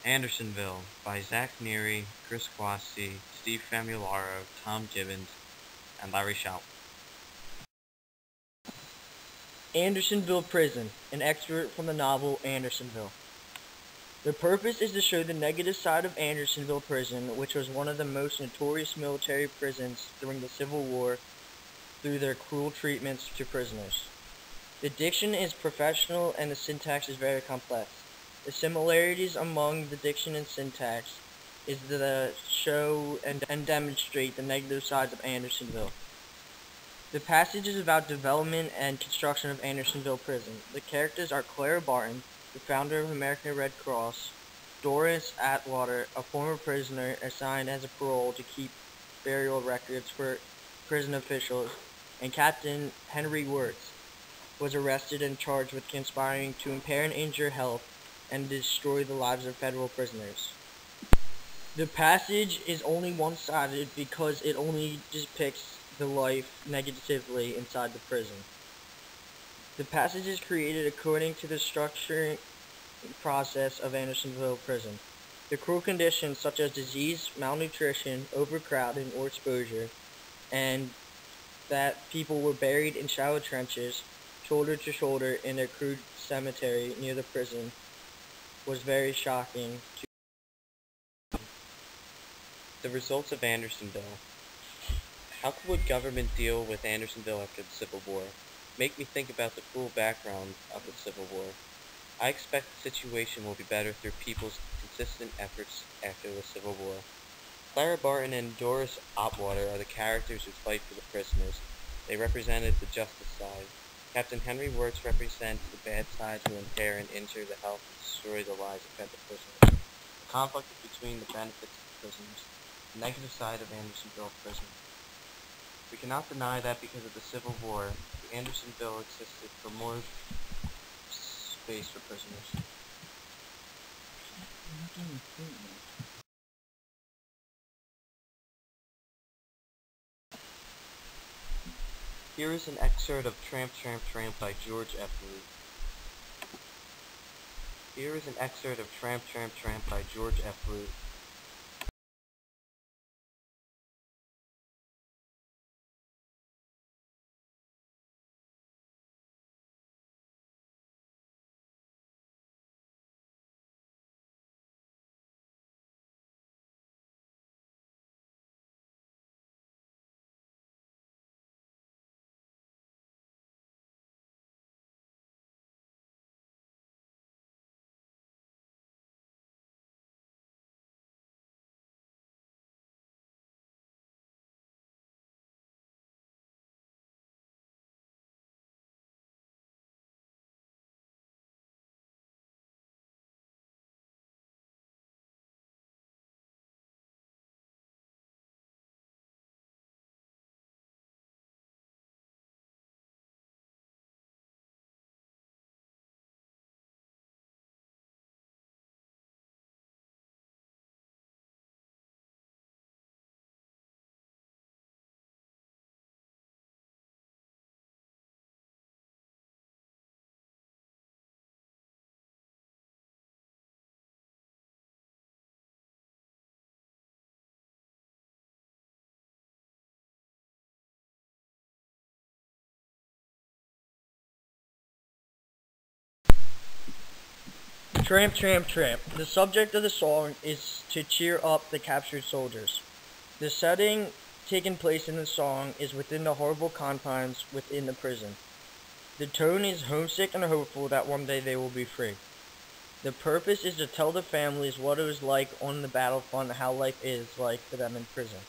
Andersonville by Zach Neary, Chris Quasi, Steve Famularo, Tom Gibbons, and Larry Shaw. Andersonville Prison, an excerpt from the novel Andersonville. The purpose is to show the negative side of Andersonville Prison, which was one of the most notorious military prisons during the Civil War, through their cruel treatments to prisoners. The diction is professional and the syntax is very complex. The similarities among the diction and syntax is to show and demonstrate the negative sides of Andersonville. The passage is about development and construction of Andersonville Prison. The characters are Clara Barton, the founder of American Red Cross, Doris Atwater, a former prisoner assigned as a parole to keep burial records for prison officials, and Captain Henry Wirtz was arrested and charged with conspiring to impair and injure health and destroy the lives of federal prisoners. The passage is only one-sided because it only depicts the life negatively inside the prison. The passage is created according to the structuring process of Andersonville Prison. The cruel conditions such as disease, malnutrition, overcrowding, or exposure, and that people were buried in shallow trenches, shoulder to shoulder in a crude cemetery near the prison, was very shocking to The results of Andersonville. How would government deal with Andersonville after the Civil War? Make me think about the cruel background of the Civil War. I expect the situation will be better through people's consistent efforts after the Civil War. Clara Barton and Doris Atwater are the characters who fight for the prisoners. They represented the justice side. Captain Henry Wirtz represents the bad side who impair and injure the health and destroy the lives of federal prisoners. The conflict is between the benefits of the prisoners, the negative side of Andersonville Prison. We cannot deny that because of the Civil War, Andersonville existed for more space for prisoners. Here is an excerpt of Tramp, Tramp, Tramp by George F. Root. Here is an excerpt of Tramp, Tramp, Tramp by George F. Root. Tramp, Tramp, Tramp. The subject of the song is to cheer up the captured soldiers. The setting taking place in the song is within the horrible confines within the prison. The tone is homesick and hopeful that one day they will be free. The purpose is to tell the families what it was like on the battlefront and how life is like for them in prison.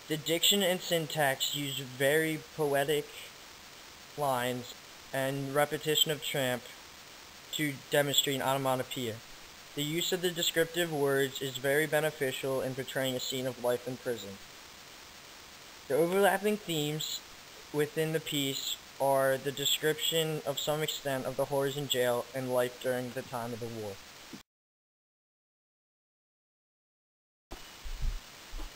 The diction and syntax use very poetic lines and repetition of tramp to demonstrate onomatopoeia. The use of the descriptive words is very beneficial in portraying a scene of life in prison. The overlapping themes within the piece are the description of some extent of the horrors in jail and life during the time of the war.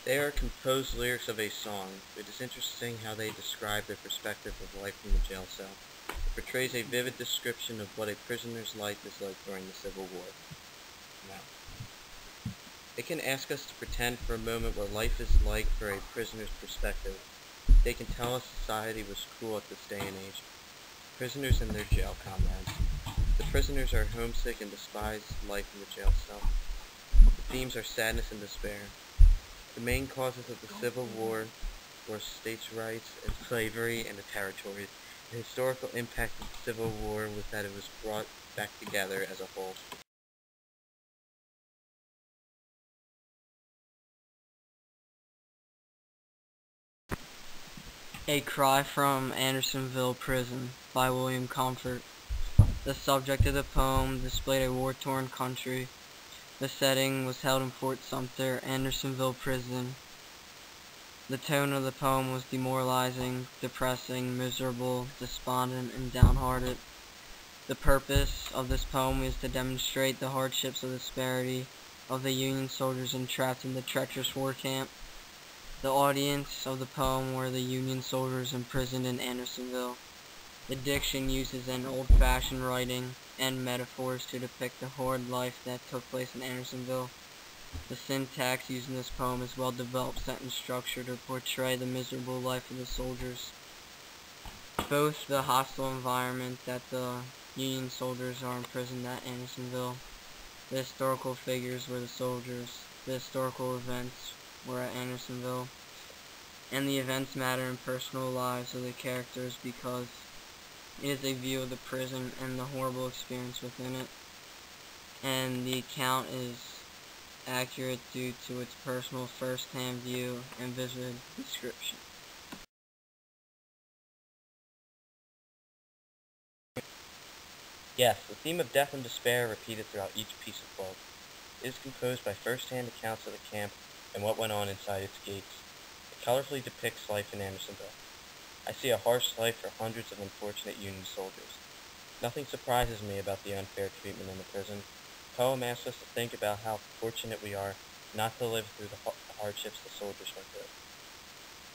They are composed lyrics of a song. It is interesting how they describe their perspective of life in the jail cell. It portrays a vivid description of what a prisoner's life is like during the Civil War. now. They can ask us to pretend for a moment what life is like for a prisoner's perspective. They can tell us society was cruel at this day and age. Prisoners and their jail comrades. The prisoners are homesick and despise life in the jail cell. The themes are sadness and despair. The main causes of the Civil War were states' rights and slavery and the territories. The historical impact of the Civil War was that it was brought back together as a whole. A Cry from Andersonville Prison by William Comfort. The subject of the poem displayed a war-torn country. The setting was held in Fort Sumter, Andersonville Prison. The tone of the poem was demoralizing, depressing, miserable, despondent, and downhearted. The purpose of this poem is to demonstrate the hardships of disparity of the Union soldiers entrapped in the treacherous war camp. The audience of the poem were the Union soldiers imprisoned in Andersonville. The diction uses an old-fashioned writing and metaphors to depict the horrid life that took place in Andersonville. The syntax used in this poem is well-developed sentence structure to portray the miserable life of the soldiers. Both the hostile environment that the Union soldiers are imprisoned at Andersonville, the historical figures were the soldiers, the historical events were at Andersonville, and the events matter in personal lives of the characters because it is a view of the prison and the horrible experience within it, and the account is accurate due to its personal first-hand view and vivid description. Yes, the theme of death and despair are repeated throughout each piece of work. It is composed by first-hand accounts of the camp and what went on inside its gates. It colorfully depicts life in Andersonville. I see a harsh life for hundreds of unfortunate Union soldiers. Nothing surprises me about the unfair treatment in the prison. The poem asks us to think about how fortunate we are not to live through the hardships the soldiers went through.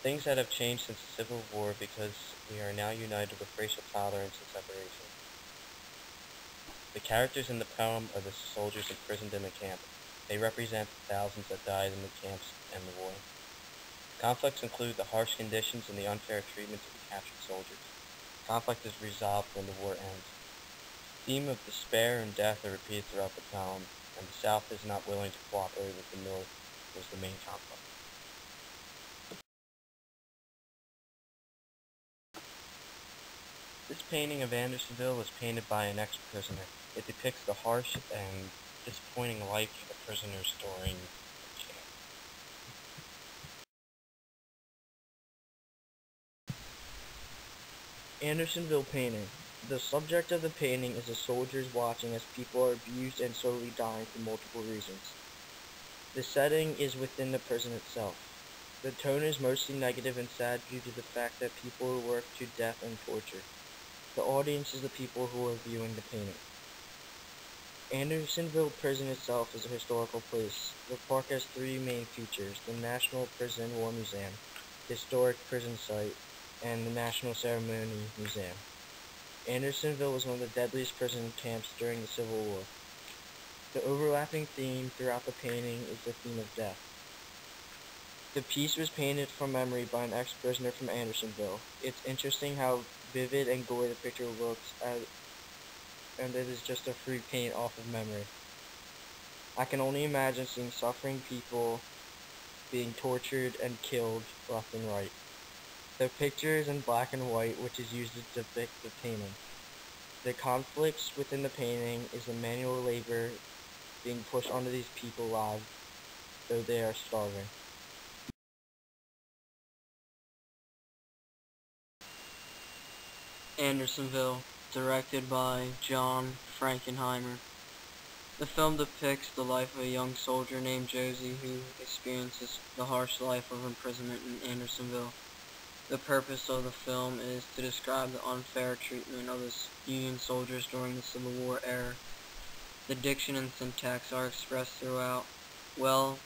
Things that have changed since the Civil War because we are now united with racial tolerance and separation. The characters in the poem are the soldiers imprisoned in the camp. They represent the thousands that died in the camps and the war. Conflicts include the harsh conditions and the unfair treatment of the captured soldiers. Conflict is resolved when the war ends. The theme of despair and death are repeated throughout the poem, and the South is not willing to cooperate with the North was the main conflict. This painting of Andersonville was painted by an ex-prisoner. It depicts the harsh and disappointing life of the prisoners during the camp. Andersonville painting. The subject of the painting is the soldiers watching as people are abused and slowly dying for multiple reasons. The setting is within the prison itself. The tone is mostly negative and sad due to the fact that people are worked to death and torture. The audience is the people who are viewing the painting. Andersonville Prison itself is a historical place. The park has three main features: the National Prison War Museum, Historic Prison Site, and the National Ceremony Museum. Andersonville was one of the deadliest prison camps during the Civil War. The overlapping theme throughout the painting is the theme of death. The piece was painted from memory by an ex-prisoner from Andersonville. It's interesting how vivid and gory the picture looks, and it is just a free paint off of memory. I can only imagine seeing suffering people being tortured and killed left and right. The picture is in black and white, which is used to depict the painting. The conflicts within the painting is the manual labor being pushed onto these people's lives, though they are starving. Andersonville, directed by John Frankenheimer. The film depicts the life of a young soldier named Josie who experiences the harsh life of imprisonment in Andersonville. The purpose of the film is to describe the unfair treatment of the Union soldiers during the Civil War era. The diction and syntax are expressed throughout well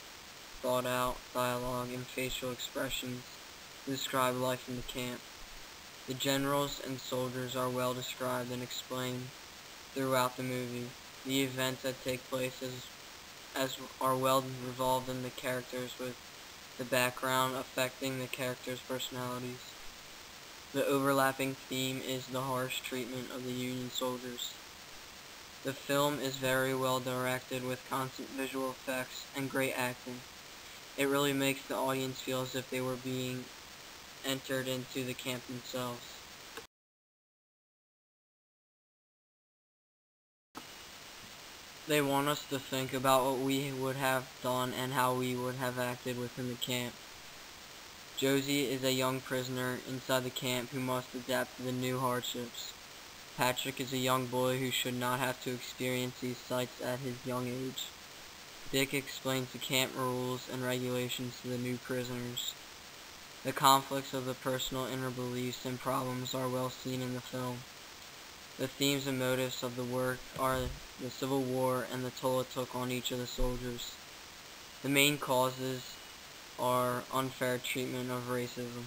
thought out dialogue and facial expressions to describe life in the camp. The generals and soldiers are well described and explained throughout the movie. The events that take place as are well revolved in the characters, with the background affecting the characters' personalities. The overlapping theme is the harsh treatment of the Union soldiers. The film is very well directed with constant visual effects and great acting. It really makes the audience feel as if they were being entered into the camp themselves. They want us to think about what we would have done and how we would have acted within the camp. Josie is a young prisoner inside the camp who must adapt to the new hardships. Patrick is a young boy who should not have to experience these sights at his young age. Dick explains the camp rules and regulations to the new prisoners. The conflicts of the personal inner beliefs and problems are well seen in the film. The themes and motives of the work are the Civil War and the toll it took on each of the soldiers. The main causes are unfair treatment of racism.